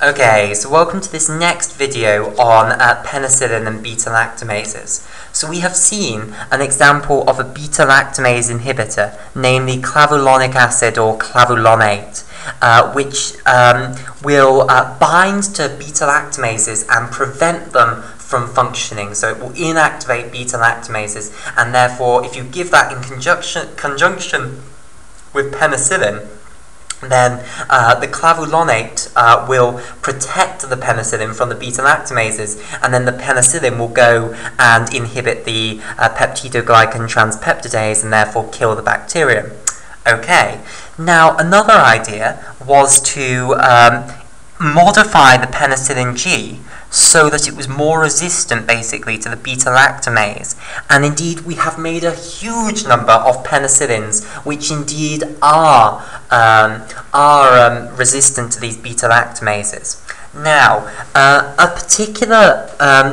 Okay, so welcome to this next video on penicillin and beta-lactamases. So we have seen an example of a beta-lactamase inhibitor, namely clavulanic acid or clavulonate, which will bind to beta-lactamases and prevent them from functioning. So it will inactivate beta-lactamases, and therefore if you give that in conjunction with penicillin, then the clavulonate will protect the penicillin from the beta-lactamases, and then the penicillin will go and inhibit the peptidoglycan transpeptidase and therefore kill the bacterium. Okay, now another idea was to modify the penicillin G so that it was more resistant basically to the beta-lactamase, and indeed we have made a huge number of penicillins which indeed are resistant to these beta-lactamases. Now, a particular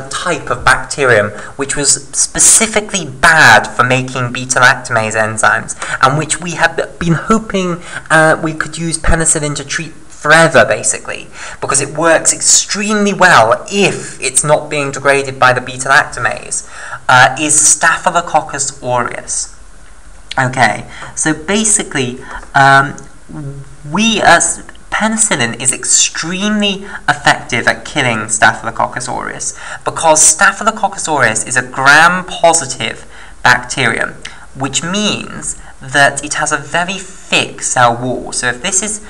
type of bacterium which was specifically bad for making beta-lactamase enzymes, and which we have been hoping we could use penicillin to treat forever, basically, because it works extremely well if it's not being degraded by the beta-lactamase, is Staphylococcus aureus. Okay, so basically, penicillin is extremely effective at killing Staphylococcus aureus, because Staphylococcus aureus is a gram-positive bacterium, which means that it has a very thick cell wall. So if this is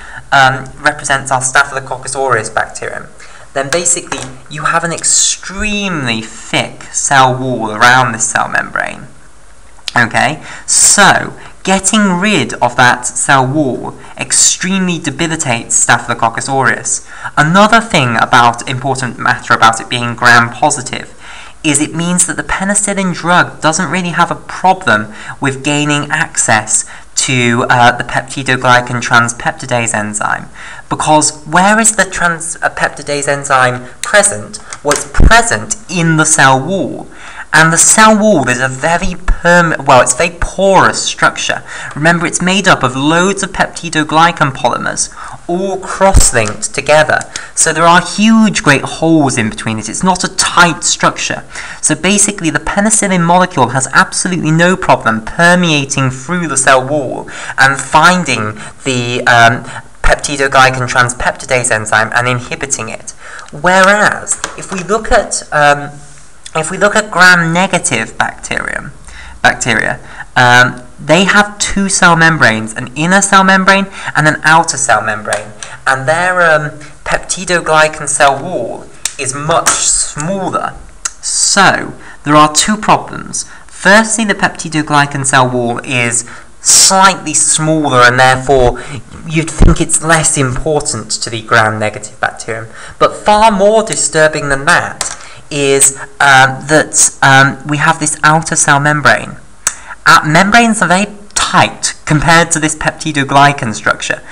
represents our Staphylococcus aureus bacterium, then basically you have an extremely thick cell wall around this cell membrane. Okay, so getting rid of that cell wall extremely debilitates Staphylococcus aureus. Another important matter about it being gram-positive is it means that the penicillin drug doesn't really have a problem with gaining access to the peptidoglycan transpeptidase enzyme, because where is the transpeptidase enzyme present? Well, it's present in the cell wall. And the cell wall is a very it's a very porous structure. Remember, it's made up of loads of peptidoglycan polymers, all cross-linked together. So there are huge, great holes in between it. It's not a tight structure. So basically, the penicillin molecule has absolutely no problem permeating through the cell wall and finding the peptidoglycan transpeptidase enzyme and inhibiting it. Whereas, if we look at gram-negative bacteria, they have two cell membranes, an inner cell membrane and an outer cell membrane, and their peptidoglycan cell wall is much smaller. So there are two problems. Firstly, the peptidoglycan cell wall is slightly smaller, and therefore you'd think it's less important to the gram-negative bacterium. But far more disturbing than that is that we have this outer cell membrane. Membranes are very tight compared to this peptidoglycan structure.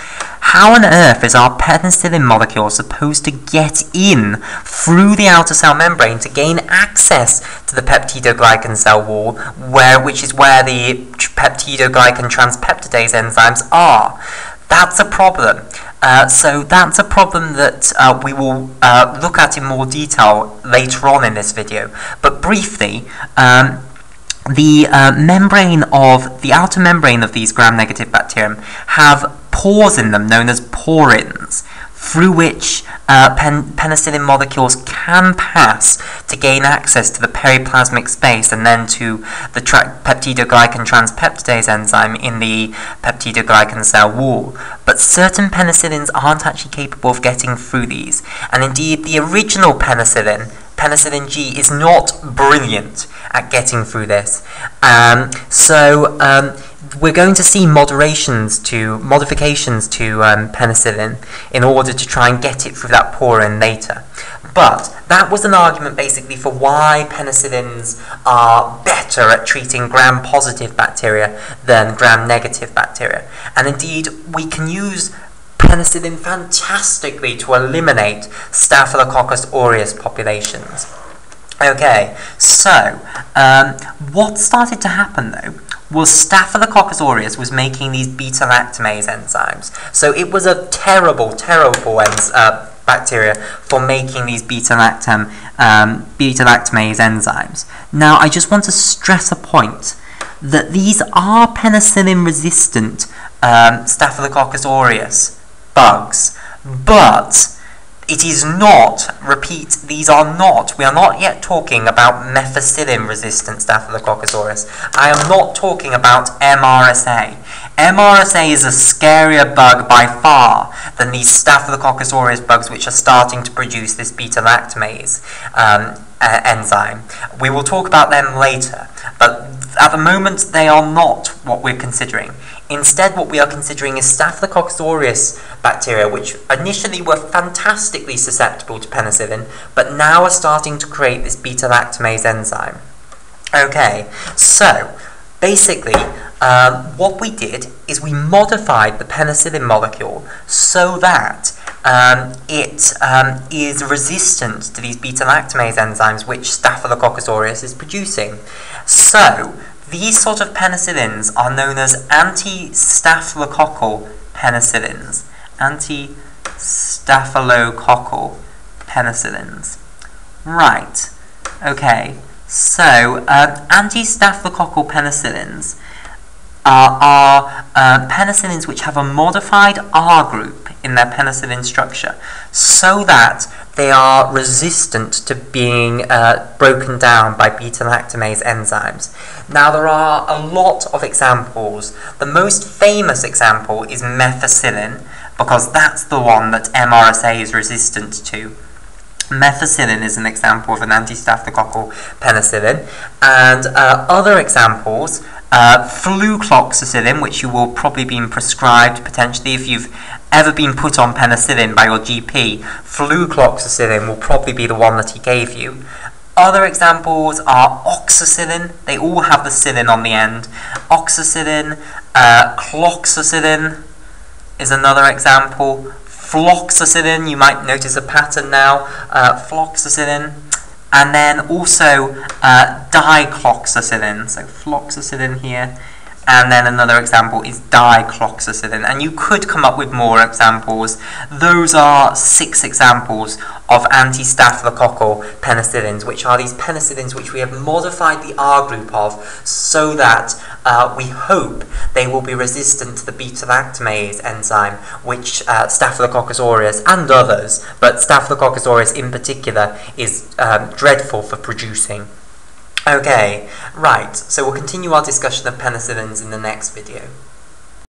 How on earth is our penicillin molecule supposed to get in through the outer cell membrane to gain access to the peptidoglycan cell wall, which is where the peptidoglycan transpeptidase enzymes are? That's a problem. So that's a problem that we will look at in more detail later on in this video. But briefly, the outer membrane of these gram-negative bacterium have pores in them known as porins, through which penicillin molecules can pass to gain access to the periplasmic space and then to the peptidoglycan transpeptidase enzyme in the peptidoglycan cell wall. But certain penicillins aren't actually capable of getting through these, and indeed the original penicillin G, is not brilliant at getting through this. We're going to see modifications to penicillin in order to try and get it through that porin later. But that was an argument basically for why penicillins are better at treating gram-positive bacteria than gram-negative bacteria. And indeed, we can use penicillin fantastically to eliminate Staphylococcus aureus populations. Okay, so what started to happen though was Staphylococcus aureus was making these beta-lactamase enzymes. So it was a terrible bacteria for making these beta-lactamase enzymes. Now, I just want to stress a point that these are penicillin-resistant Staphylococcus aureus bugs, but it is not, repeat, these are not, we are not yet talking about methicillin-resistant Staphylococcus aureus. I am not talking about MRSA. MRSA is a scarier bug by far than these Staphylococcus aureus bugs which are starting to produce this beta-lactamase enzyme. We will talk about them later, but at the moment they are not what we're considering. Instead, what we are considering is Staphylococcus aureus bacteria, which initially were fantastically susceptible to penicillin, but now are starting to create this beta-lactamase enzyme. Okay, so basically, what we did is we modified the penicillin molecule so that it is resistant to these beta-lactamase enzymes which Staphylococcus aureus is producing. So, these sort of penicillins are known as anti-staphylococcal penicillins. Anti-staphylococcal penicillins. Right. Okay. So, anti-staphylococcal penicillins are penicillins which have a modified R group in their penicillin structure so that they are resistant to being broken down by beta-lactamase enzymes. Now, there are a lot of examples. The most famous example is methicillin, because that's the one that MRSA is resistant to. Methicillin is an example of an anti-staphylococcal penicillin, and other examples, flucloxacillin, which you will probably be prescribed potentially if you've ever been put on penicillin by your GP. Flucloxacillin will probably be the one that he gave you. Other examples are oxacillin. They all have the cillin on the end. Oxacillin, cloxacillin is another example. Floxacillin, you might notice a pattern now. Floxacillin. And then also dicloxacillin. So floxacillin here. And then another example is dicloxacillin. And you could come up with more examples. Those are 6 examples of anti-staphylococcal penicillins, which are these penicillins which we have modified the R group of so that we hope they will be resistant to the beta-lactamase enzyme, which Staphylococcus aureus and others, but Staphylococcus aureus in particular, is dreadful for producing. Okay, right, so we'll continue our discussion of penicillins in the next video.